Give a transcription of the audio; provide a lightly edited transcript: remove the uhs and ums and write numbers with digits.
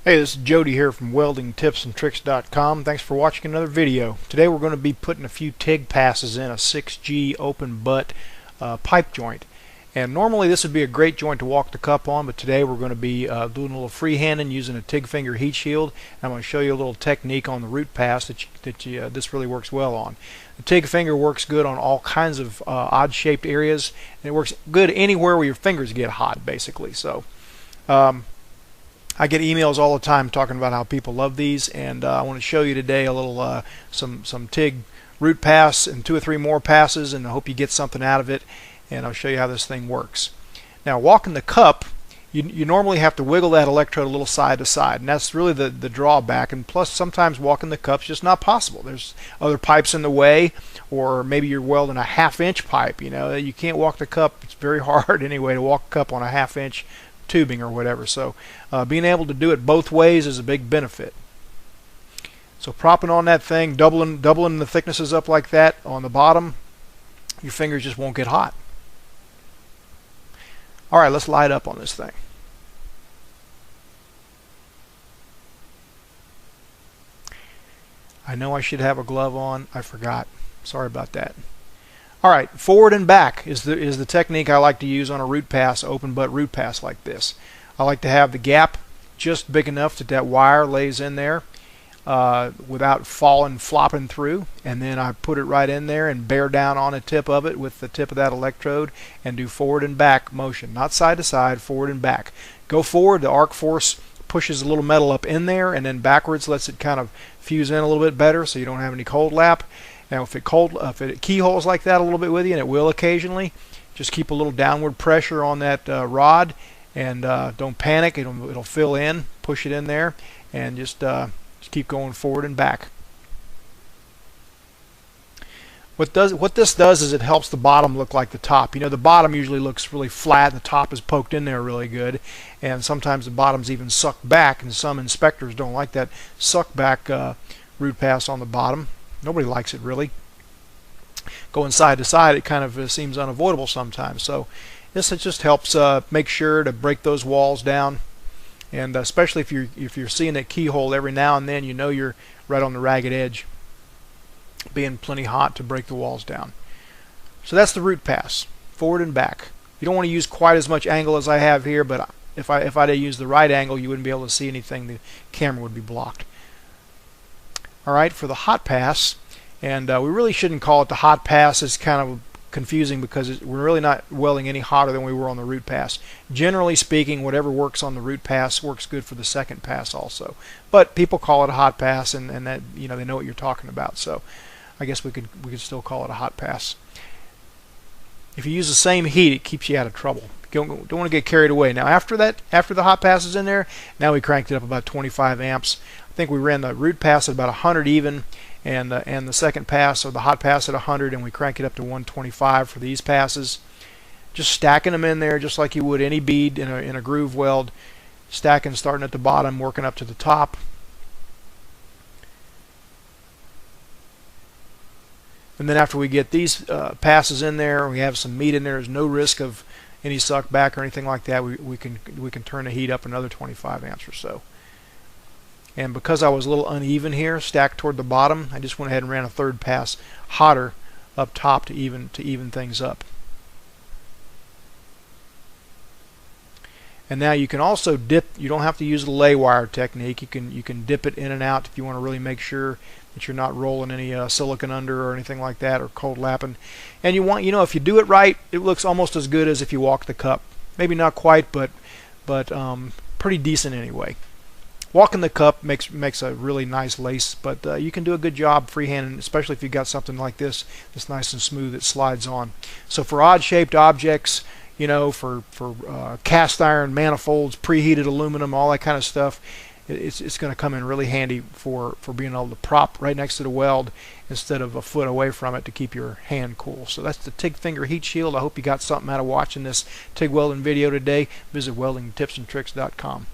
Hey, this is Jody here from weldingtipsandtricks.com. Thanks for watching another video. Today we're going to be putting a few TIG passes in a 6G open butt pipe joint. And normally this would be a great joint to walk the cup on, but today we're going to be doing a little freehanding using a TIG finger heat shield. I'm going to show you a little technique on the root pass that this really works well on. The TIG finger works good on all kinds of odd shaped areas, and it works good anywhere where your fingers get hot, basically. So I get emails all the time talking about how people love these, and I want to show you today a little some TIG root pass and 2 or 3 more passes, and I hope you get something out of it, and I'll show you how this thing works. Now, walking the cup, you normally have to wiggle that electrode a little side to side, and that's really the drawback. And plus, sometimes walking the cup's just not possible. There's other pipes in the way, or maybe you're welding a 1/2-inch pipe. You know, you can't walk the cup. It's very hard anyway to walk a cup on a 1/2-inch tubing or whatever. So being able to do it both ways is a big benefit. So propping on that thing, doubling the thicknesses up like that on the bottom, your fingers just won't get hot. Alright, let's light up on this thing. I know I should have a glove on. I forgot. Sorry about that. Alright, forward and back is the technique I like to use on a root pass, open butt root pass like this. I like to have the gap just big enough that wire lays in there without flopping through, and then I put it right in there and bear down on the tip of it with the tip of that electrode and do forward and back motion, not side to side, forward and back. Go forward, the arc force pushes a little metal up in there, and then backwards lets it kind of fuse in a little bit better so you don't have any cold lap. Now if it keyholes like that a little bit with you, and it will occasionally, just keep a little downward pressure on that rod, and don't panic. It'll fill in. Push it in there, and just keep going forward and back. What this does is it helps the bottom look like the top. You know, the bottom usually looks really flat, the top is poked in there really good, and sometimes the bottom's even sucked back, and some inspectors don't like that suck back root pass on the bottom. Nobody likes it really. Going side to side, it kind of seems unavoidable sometimes. So this just helps make sure to break those walls down, and especially if you're seeing that keyhole every now and then, you know you're right on the ragged edge, being plenty hot to break the walls down. So that's the root pass, forward and back. You don't want to use quite as much angle as I have here, but if I'd used the right angle, you wouldn't be able to see anything. The camera would be blocked. Alright, for the hot pass, and we really shouldn't call it the hot pass. It's kind of confusing because we're really not welding any hotter than we were on the root pass. Generally speaking, whatever works on the root pass works good for the second pass also. But people call it a hot pass, and that, you know, they know what you're talking about. So I guess we could still call it a hot pass. If you use the same heat, it keeps you out of trouble. Don't want to get carried away. Now after the hot pass is in there, now we cranked it up about 25 amps. I think we ran the root pass at about 100 even, and the second pass, or the hot pass, at 100, and we crank it up to 125 for these passes. Just stacking them in there just like you would any bead in a groove weld. Stacking, starting at the bottom, working up to the top. And then after we get these passes in there, we have some meat in there. There's no risk of any suck back or anything like that. We can turn the heat up another 25 amps or so. And because I was a little uneven here, stacked toward the bottom, I just went ahead and ran a third pass hotter up top to even things up. And now you can also dip. You don't have to use the lay wire technique. You can dip it in and out if you want to really make sure that you're not rolling any silicon under or anything like that, or cold lapping. And you know, if you do it right, it looks almost as good as if you walk the cup. Maybe not quite, but pretty decent anyway. Walking the cup makes a really nice lace, but you can do a good job freehanding, especially if you've got something like this that's nice and smooth that slides on. So for odd-shaped objects, you know, for cast iron manifolds, preheated aluminum, all that kind of stuff, it's going to come in really handy for being able to prop right next to the weld instead of a foot away from it to keep your hand cool. So that's the TIG finger heat shield. I hope you got something out of watching this TIG welding video today. Visit weldingtipsandtricks.com.